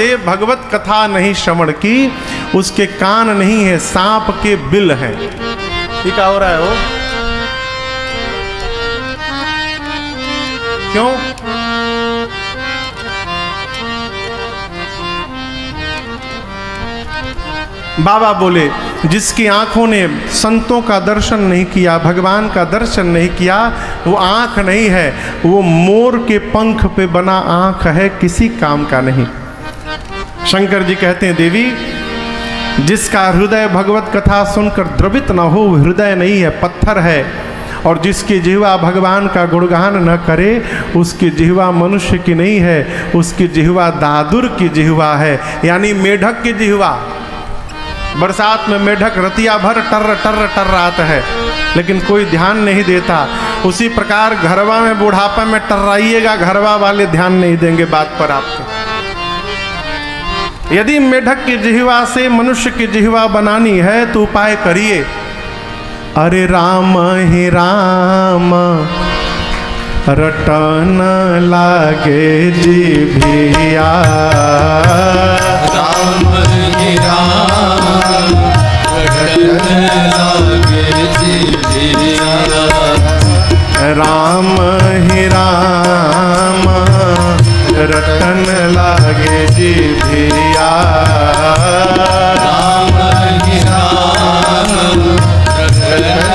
से भगवत कथा नहीं श्रवण की, उसके कान नहीं है सांप के बिल हैं। ये क्या हो रहा है? वो क्यों? बाबा बोले जिसकी आंखों ने संतों का दर्शन नहीं किया, भगवान का दर्शन नहीं किया, वो आंख नहीं है, वो मोर के पंख पे बना आंख है, किसी काम का नहीं। शंकर जी कहते हैं देवी जिसका हृदय भगवत कथा सुनकर द्रवित न हो, हृदय नहीं है, पत्थर है। और जिसकी जिह्वा भगवान का गुणगान न करे, उसकी जिह्वा मनुष्य की नहीं है, उसकी जिह्वा दादुर की जिह्वा है, यानी मेढक की जिह्वा। बरसात में मेढक रतिया भर टर टर टर रात है, लेकिन कोई ध्यान नहीं देता। उसी प्रकार घरवा में बुढ़ापा में टर्राइएगा, घरवा वाले ध्यान नहीं देंगे बात पर आपके। यदि मेढक की जिह्वा से मनुष्य की जिह्वा बनानी है तो उपाय करिए। अरे राम ही राम रटन लागे जिभिया, राम ही राम रटन लागे जिभिया, राम ही राम रटन लागे जिभिया, राम ही राम रटन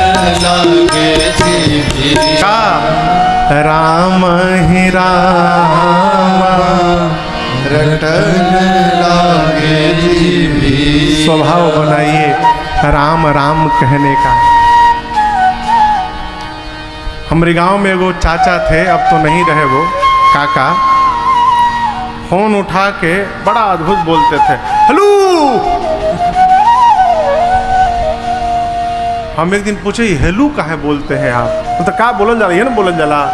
लागे जिभिया, राम ही राम रटन लागे जिभिया। स्वभाव बनाइए राम राम कहने का। हमारे गांव में वो चाचा थे, अब तो नहीं रहे वो काका, फोन उठा के बड़ा अद्भुत बोलते थे, हेलो। हम एक दिन पूछे हेलो काहे बोलते हैं आप, तो क्या बोलन जाला, ये ना बोलन जाला।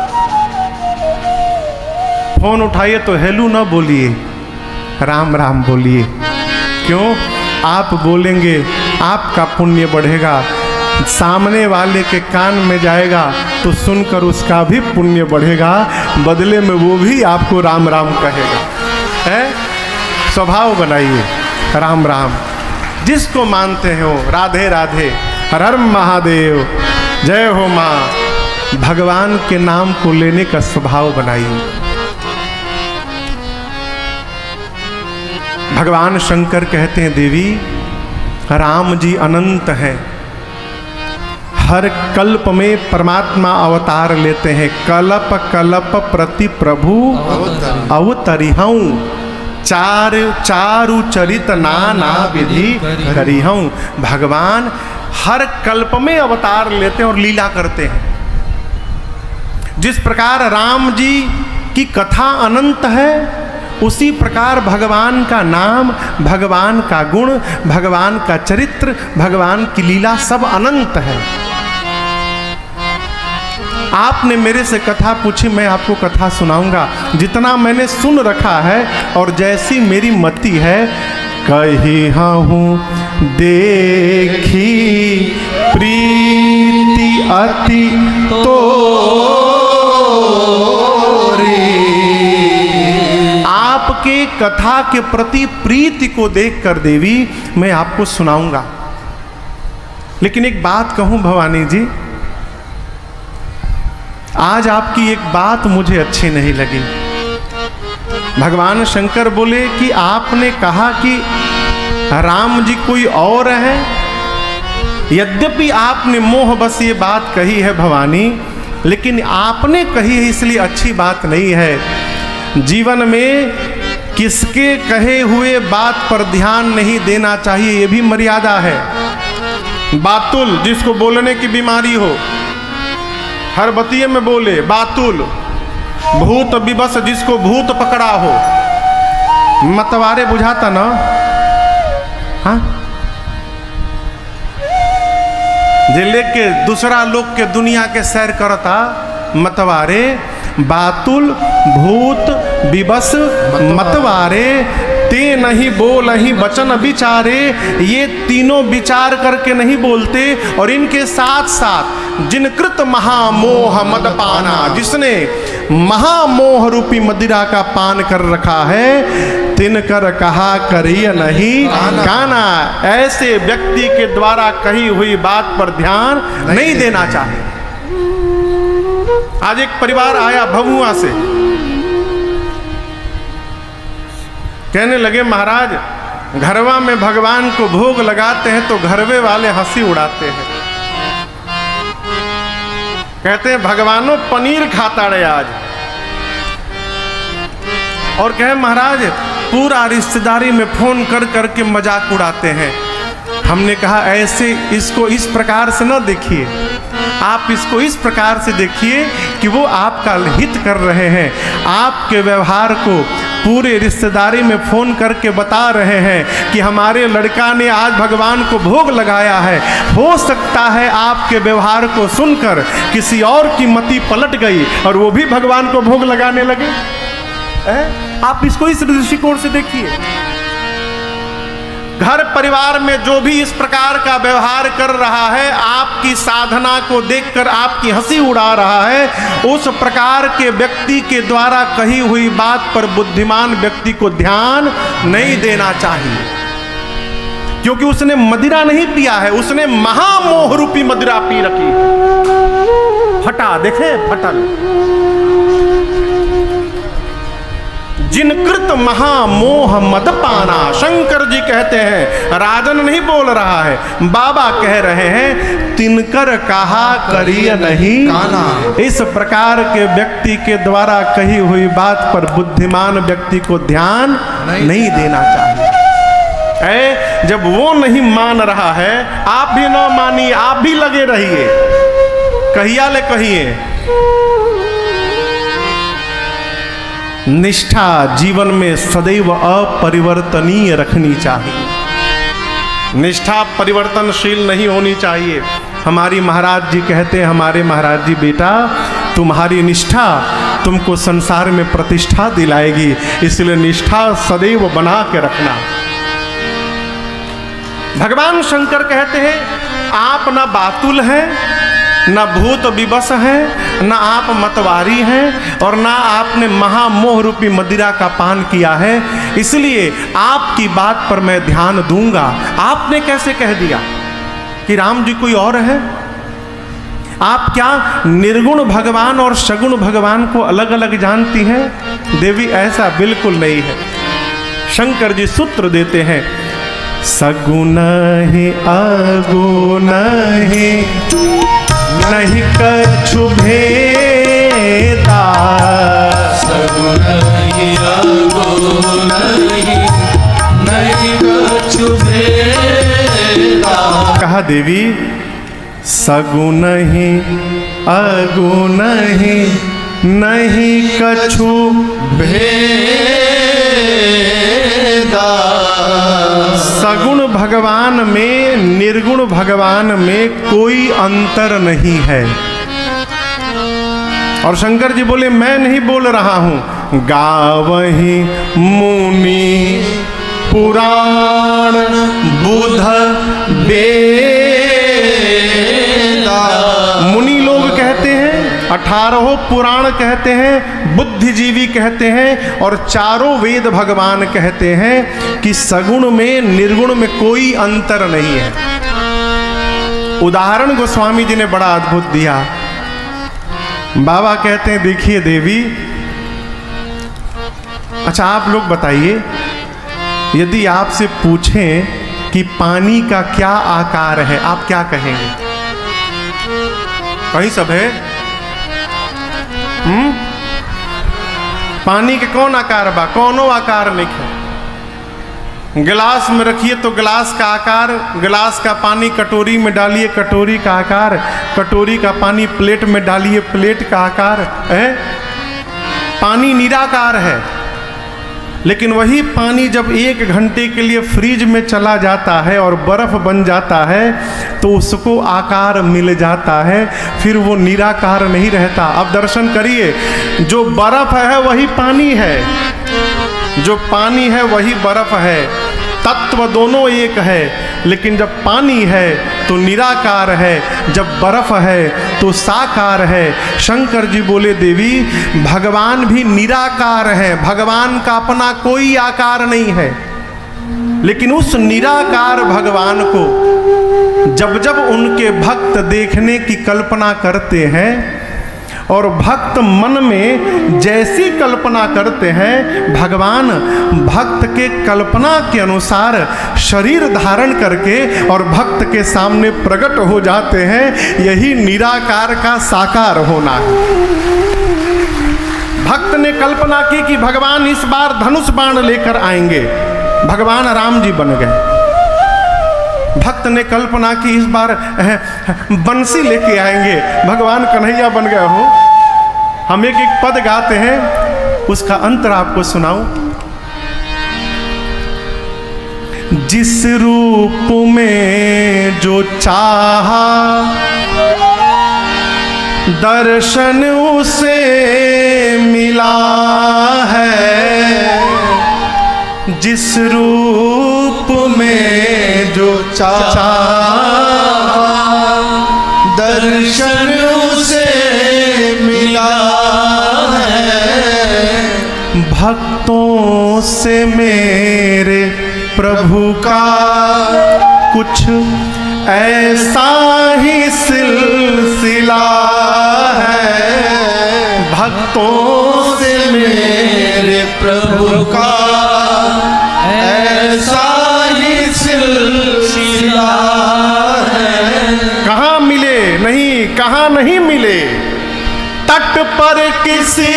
फोन उठाइए तो हेलो ना बोलिए, राम राम बोलिए। क्यों? आप बोलेंगे आपका पुण्य बढ़ेगा, सामने वाले के कान में जाएगा तो सुनकर उसका भी पुण्य बढ़ेगा, बदले में वो भी आपको राम राम कहेगा। है? स्वभाव बनाइए राम राम। जिसको मानते हो राधे राधे, हर हर महादेव, जय हो माँ, भगवान के नाम को लेने का स्वभाव बनाइए। भगवान शंकर कहते हैं देवी राम जी अनंत हैं, हर कल्प में परमात्मा अवतार लेते हैं। कल्प कल्प प्रति प्रभु अवतरिहूँ, चारु चरित नाना विधि करिहूँ। भगवान हर कल्प में अवतार लेते हैं और लीला करते हैं। जिस प्रकार राम जी की कथा अनंत है, उसी प्रकार भगवान का नाम, भगवान का गुण, भगवान का चरित्र, भगवान की लीला सब अनंत है। आपने मेरे से कथा पूछी, मैं आपको कथा सुनाऊंगा जितना मैंने सुन रखा है और जैसी मेरी मति है। कही हूँ देखी प्रीति अति तो आपके कथा के प्रति प्रीति को देखकर देवी मैं आपको सुनाऊंगा। लेकिन एक बात कहूं भवानी जी, आज आपकी एक बात मुझे अच्छी नहीं लगी। भगवान शंकर बोले कि आपने कहा कि राम जी कोई और है। यद्यपि आपने मोह बस ये बात कही है भवानी, लेकिन आपने कही है इसलिए अच्छी बात नहीं है। जीवन में किसके कहे हुए बात पर ध्यान नहीं देना चाहिए, ये भी मर्यादा है। बातुल जिसको बोलने की बीमारी हो, हर बतिये में बोले बातुल। भूत विवश जिसको भूत पकड़ा हो, मतवारे बुझाता ना। हाँ, जे लेके दूसरा लोग के दुनिया के सैर करता, मतवारे, बातुल, भूत विवश, मतवारे, ते नहीं बोल नहीं वचन विचारे। ये तीनों विचार करके नहीं बोलते और इनके साथ साथ जिनकृत महामोह मदपाना, जिसने महामोह रूपी मदिरा का पान कर रखा है, तिनकर कहा करिय नहीं काना। ऐसे व्यक्ति के द्वारा कही हुई बात पर ध्यान नहीं देना चाहिए। आज एक परिवार आया भभुआ से, कहने लगे महाराज घरवा में भगवान को भोग लगाते हैं तो घरवे वाले हंसी उड़ाते हैं, कहते हैं भगवानों पनीर खाता रहे आज, और कहे महाराज पूरा रिश्तेदारी में फोन कर करके मजाक उड़ाते हैं। हमने कहा ऐसे इसको इस प्रकार से न देखिए, आप इसको इस प्रकार से देखिए कि वो आपका हित कर रहे हैं, आपके व्यवहार को पूरे रिश्तेदारी में फोन करके बता रहे हैं कि हमारे लड़का ने आज भगवान को भोग लगाया है। हो सकता है आपके व्यवहार को सुनकर किसी और की मति पलट गई और वो भी भगवान को भोग लगाने लगे। आप इसको इस दृष्टिकोण से देखिए। घर परिवार में जो भी इस प्रकार का व्यवहार कर रहा है, आपकी साधना को देखकर आपकी हंसी उड़ा रहा है, उस प्रकार के व्यक्ति के द्वारा कही हुई बात पर बुद्धिमान व्यक्ति को ध्यान नहीं देना चाहिए, क्योंकि उसने मदिरा नहीं पिया है, उसने महामोह रूपी मदिरा पी रखी। फटा देखे फटल, जिनकृत महामोह मदपाना। शंकर जी कहते हैं, राजन नहीं बोल रहा है, बाबा कह रहे हैं, तिनकर कहा करिय नहीं काना। इस प्रकार के व्यक्ति के द्वारा कही हुई बात पर बुद्धिमान व्यक्ति को ध्यान नहीं देना चाहिए। जब वो नहीं मान रहा है, आप भी न मानिए, आप भी लगे रहिए। कहिया ले कहिए, निष्ठा जीवन में सदैव अपरिवर्तनीय रखनी चाहिए। निष्ठा परिवर्तनशील नहीं होनी चाहिए। हमारी महाराज जी कहते हैं, हमारे महाराज जी, बेटा तुम्हारी निष्ठा तुमको संसार में प्रतिष्ठा दिलाएगी, इसलिए निष्ठा सदैव बना के रखना। भगवान शंकर कहते हैं, आप ना बातुल हैं, ना भूत विवश हैं, ना आप मतवारी हैं, और ना आपने महामोह रूपी मदिरा का पान किया है, इसलिए आपकी बात पर मैं ध्यान दूंगा। आपने कैसे कह दिया कि राम जी कोई और है? आप क्या निर्गुण भगवान और सगुण भगवान को अलग अलग जानती हैं? देवी ऐसा बिल्कुल नहीं है। शंकर जी सूत्र देते हैं, सगुण ही अगुण ही नहीं कछु भेदा, सगुण ही अगुण ही नहीं कछु भेदा। कहा देवी, सगुण ही अगुण ही नहीं कछु भेदा। सगुण भगवान में निर्गुण भगवान में कोई अंतर नहीं है। और शंकर जी बोले, मैं नहीं बोल रहा हूं, गावहि मुनि पुराण बुध वेदा। मुनि लोग कहते हैं, 18 पुराण कहते हैं, बुद्धिजीवी कहते हैं, और चारों वेद भगवान कहते हैं कि सगुण में निर्गुण में कोई अंतर नहीं है। उदाहरण गोस्वामी जी ने बड़ा अद्भुत दिया। बाबा कहते हैं, देखिए देवी, अच्छा आप लोग बताइए, यदि आपसे पूछें कि पानी का क्या आकार है, आप क्या कहेंगे? कहीं सब है? पानी के कौन आकार बा? कौनो आकार नहीं है। गिलास में रखिए तो गिलास का आकार, गिलास का पानी कटोरी में डालिए कटोरी का आकार, कटोरी का पानी प्लेट में डालिए प्लेट का आकार है। पानी निराकार है। लेकिन वही पानी जब 1 घंटे के लिए फ्रिज में चला जाता है और बर्फ बन जाता है तो उसको आकार मिल जाता है, फिर वो निराकार नहीं रहता। अब दर्शन करिए, जो बर्फ है वही पानी है, जो पानी है वही बर्फ है, तत्व दोनों एक है। लेकिन जब पानी है तो निराकार है, जब बर्फ है तो साकार है। शंकर जी बोले देवी भगवान भी निराकार है, भगवान का अपना कोई आकार नहीं है, लेकिन उस निराकार भगवान को जब जब उनके भक्त देखने की कल्पना करते हैं और भक्त मन में जैसी कल्पना करते हैं, भगवान भक्त के कल्पना के अनुसार शरीर धारण करके और भक्त के सामने प्रकट हो जाते हैं। यही निराकार का साकार होना है। भक्त ने कल्पना की कि भगवान इस बार धनुष बाण लेकर आएंगे, भगवान राम जी बन गए। भक्त ने कल्पना की इस बार बंसी लेके आएंगे, भगवान कन्हैया बन गए हो। हम एक एक पद गाते हैं, उसका अंतर आपको सुनाऊं। जिस रूप में जो चाहा दर्शन उसे मिला है, जिस रूप में जो चाहा दर्शन उसे मिला है। भक्तों से मेरे प्रभु का कुछ ऐसा ही सिलसिला है। भक्तों से मेरे प्रभु का ऐसा ही सिलसिला है। कहाँ मिले नहीं, कहाँ नहीं मिले, तट पर किसी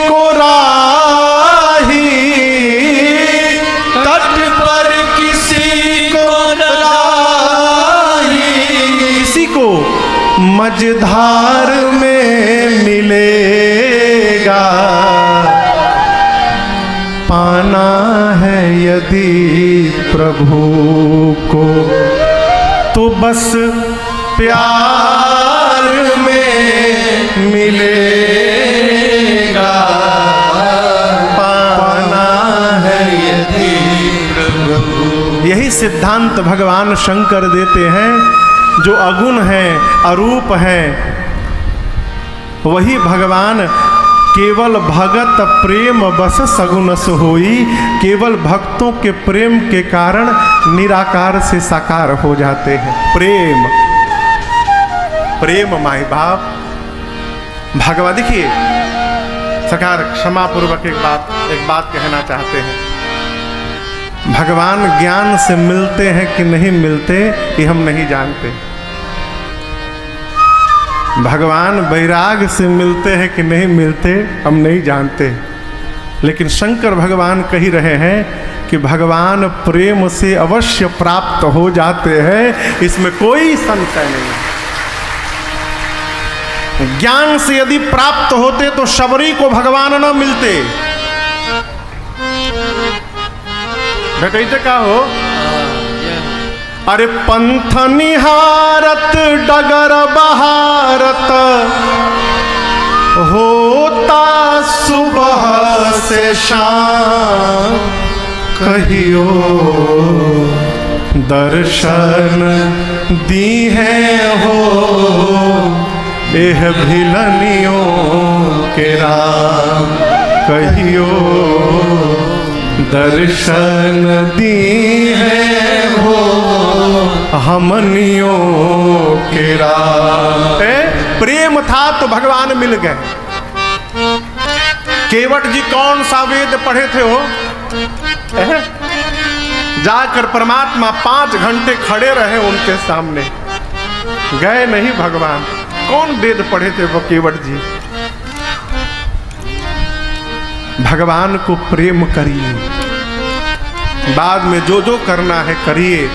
को राही, तट पर किसी को राही, किसी को मझधार में मिलेगा। पाना है यदि प्रभु को तो बस प्यार में मिलेगा। पाना है यदि प्रभु। यही सिद्धांत भगवान शंकर देते हैं। जो अगुण है, अरूप है, वही भगवान केवल भगत प्रेम बस सगुन सोई। केवल भक्तों के प्रेम के कारण निराकार से साकार हो जाते हैं। प्रेम, प्रेम माई बाप भगवान। देखिए सरकार क्षमा पूर्वक एक बात कहना चाहते हैं। भगवान ज्ञान से मिलते हैं कि नहीं मिलते ये हम नहीं जानते। भगवान वैराग से मिलते हैं कि नहीं मिलते हम नहीं जानते। लेकिन शंकर भगवान कह रहे हैं कि भगवान प्रेम से अवश्य प्राप्त हो जाते हैं, इसमें कोई संशय नहीं है। ज्ञान से यदि प्राप्त होते तो शबरी को भगवान न मिलते। भेटैते का हो? अरे पंथ निहारत डगर बहारत होता सुबह से शाम, कहियो दर्शन दी है हो एह भिलनियों के राम। कहियो दर्शन दी है हो हमनियों के राम। प्रेम था तो भगवान मिल गए। केवट जी कौन सा वेद पढ़े थे हो? जाकर परमात्मा 5 घंटे खड़े रहे उनके सामने, गए नहीं भगवान। कौन वेद पढ़े थे वो केवट जी? भगवान को प्रेम करिए, बाद में जो जो करना है करिए,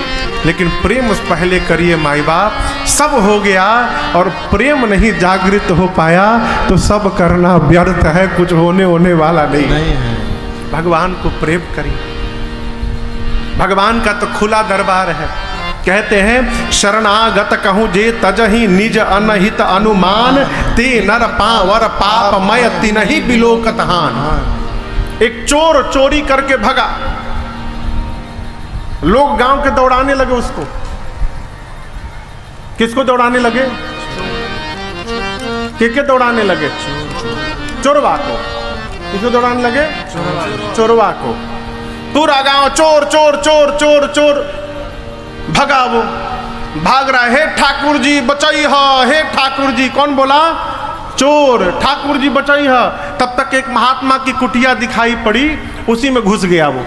लेकिन प्रेम पहले करिए माई बाप। सब हो गया और प्रेम नहीं जागृत हो पाया तो सब करना व्यर्थ है, कुछ होने वाला नहीं है। भगवान को प्रेम करिए। भगवान का तो खुला दरबार है। कहते हैं शरणागत कहूँ जे तजहि निज अनहित अनुमान, ते नर पावर पाप मय तिनहि बिलोकत हान। एक चोर चोरी करके भगा, लोग गांव के दौड़ाने लगे उसको। किसको दौड़ाने लगे? के दौड़ाने लगे? चोरवा को। किसको दौड़ाने लगे? चोरवा को। पूरा गांव चोर चोर चोर चोर चोर, भगा वो, भाग रहा है, हे ठाकुर जी बचाई हा, हे ठाकुर जी। कौन बोला? चोर। ठाकुर जी बचाई हा। तब तक एक महात्मा की कुटिया दिखाई पड़ी, उसी में घुस गया वो।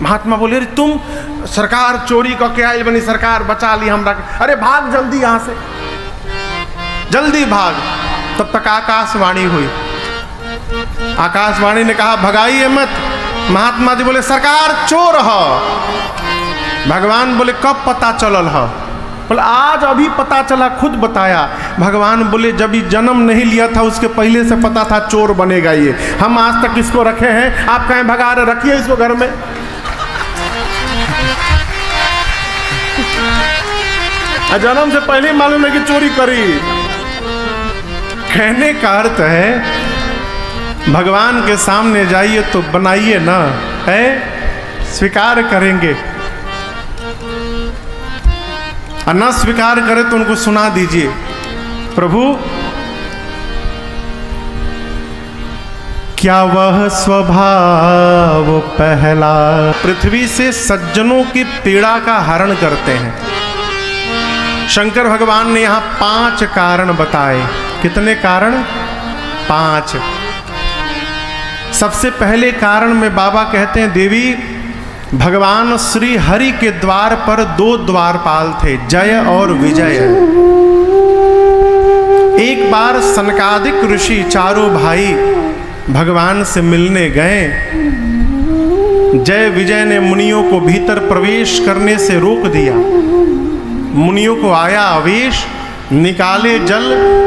महात्मा बोले, अरे तुम सरकार चोरी करके आई बनी, सरकार बचा ली हमरा। अरे भाग जल्दी यहां से, जल्दी भाग। तब तक आकाशवाणी हुई। आकाशवाणी ने कहा भगाइए मत। महात्मा जी बोले सरकार चोर है। भगवान बोले कब पता चलल है? बोले आज अभी पता चला, खुद बताया। भगवान बोले जब ये जन्म नहीं लिया था उसके पहले से पता था चोर बनेगा ये। हम आज तक इसको रखे हैं, आप कहें भगा रहे, रखिए इसको घर में। जन्म से पहले मालूम है कि चोरी करी। कहने का अर्थ है भगवान के सामने जाइए तो बनाइए ना, है स्वीकार करेंगे, और ना स्वीकार करे तो उनको सुना दीजिए, प्रभु क्या वह स्वभाव पहला पृथ्वी से सज्जनों की पीड़ा का हरण करते हैं। शंकर भगवान ने यहां 5 कारण बताए। कितने कारण? 5। सबसे पहले कारण में बाबा कहते हैं, देवी भगवान श्री हरि के द्वार पर 2 द्वारपाल थे, जय और विजय। एक बार सनकादिक ऋषि चारों भाई भगवान से मिलने गए। जय विजय ने मुनियों को भीतर प्रवेश करने से रोक दिया। मुनियों को आया आवेश, निकाले जल,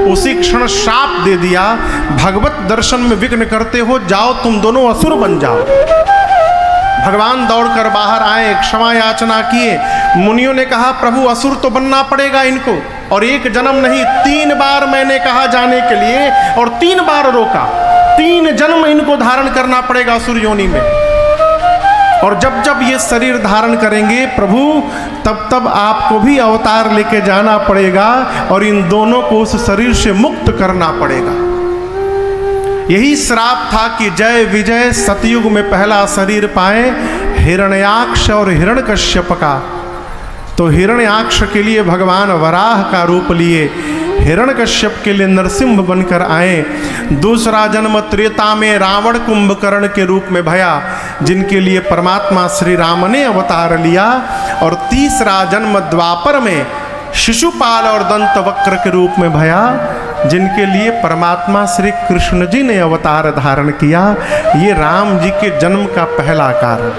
उसी क्षण श्राप दे दिया, भगवत दर्शन में विघ्न करते हो, जाओ तुम दोनों असुर बन जाओ। भगवान दौड़कर बाहर आए, क्षमा याचना किए। मुनियों ने कहा प्रभु असुर तो बनना पड़ेगा इनको, और एक जन्म नहीं 3 बार मैंने कहा जाने के लिए और 3 बार रोका। 3 जन्म इनको धारण करना पड़ेगा असुर योनि में, और जब जब ये शरीर धारण करेंगे प्रभु तब तब आपको भी अवतार लेके जाना पड़ेगा और इन दोनों को उस शरीर से मुक्त करना पड़ेगा। यही श्राप था कि जय विजय सतयुग में पहला शरीर पाए हिरण्याक्ष और हिरण्यकश्यप का। तो हिरण्याक्ष के लिए भगवान वराह का रूप लिए, हिरण्यकश्यप के लिए नरसिंह बनकर आए। दूसरा जन्म त्रेता में रावण कुंभकर्ण के रूप में भया, जिनके लिए परमात्मा श्री राम ने अवतार लिया। और तीसरा जन्म द्वापर में शिशुपाल और दंतवक्र के रूप में भया, जिनके लिए परमात्मा श्री कृष्ण जी ने अवतार धारण किया। ये राम जी के जन्म का पहला कारण।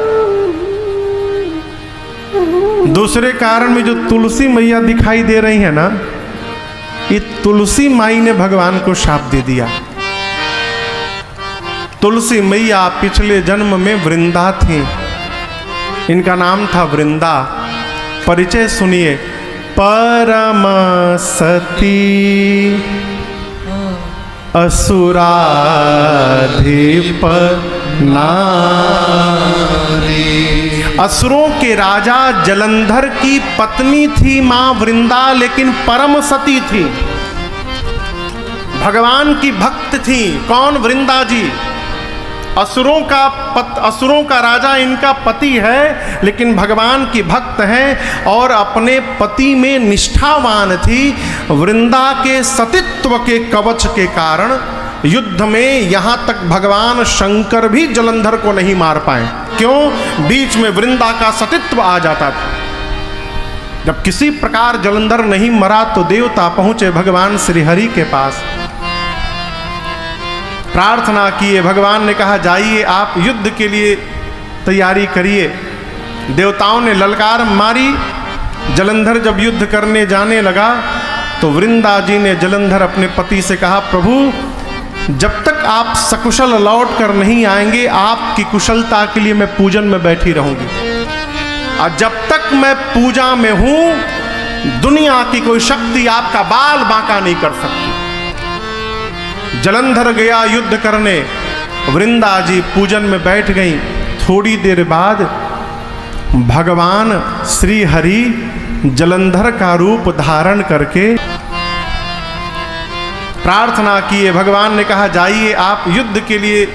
दूसरे कारण में जो तुलसी मैया दिखाई दे रही है ना, ये तुलसी माई ने भगवान को शाप दे दिया। तुलसी मैया पिछले जन्म में वृंदा थी, इनका नाम था वृंदा। परिचय सुनिए, परम सती असुराधिप नारी। असुरों के राजा जलंधर की पत्नी थी मां वृंदा, लेकिन परम सती थी, भगवान की भक्त थी। कौन? वृंदा जी। असुरों का राजा इनका पति है, लेकिन भगवान की भक्त है और अपने पति में निष्ठावान थी। वृंदा के सतीत्व के कवच के कारण युद्ध में यहां तक भगवान शंकर भी जलंधर को नहीं मार पाए। क्यों? बीच में वृंदा का सतीत्व आ जाता था। जब किसी प्रकार जलंधर नहीं मरा तो देवता पहुंचे भगवान श्री हरि के पास, प्रार्थना किए। भगवान ने कहा जाइए आप युद्ध के लिए तैयारी करिए। देवताओं ने ललकार मारी। जलंधर जब युद्ध करने जाने लगा तो वृंदा जी ने जलंधर अपने पति से कहा, प्रभु जब तक आप सकुशल लौट कर नहीं आएंगे आपकी कुशलता के लिए मैं पूजन में बैठी रहूंगी, और जब तक मैं पूजा में हूं दुनिया की कोई शक्ति आपका बाल बांका नहीं कर सकती। जलंधर गया युद्ध करने, वृंदा जी पूजन में बैठ गई। थोड़ी देर बाद भगवान श्री हरि जलंधर का रूप धारण करके प्रार्थना किए। भगवान ने कहा जाइए आप युद्ध के लिए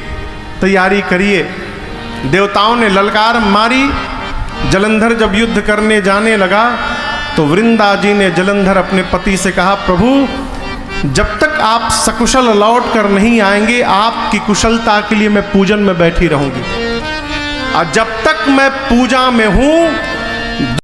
तैयारी करिए। देवताओं ने ललकार मारी। जलंधर जब युद्ध करने जाने लगा तो वृंदा जी ने जलंधर अपने पति से कहा, प्रभु जब तक आप सकुशल लौट कर नहीं आएंगे आपकी कुशलता के लिए मैं पूजन में बैठी रहूंगी, और जब तक मैं पूजा में हूं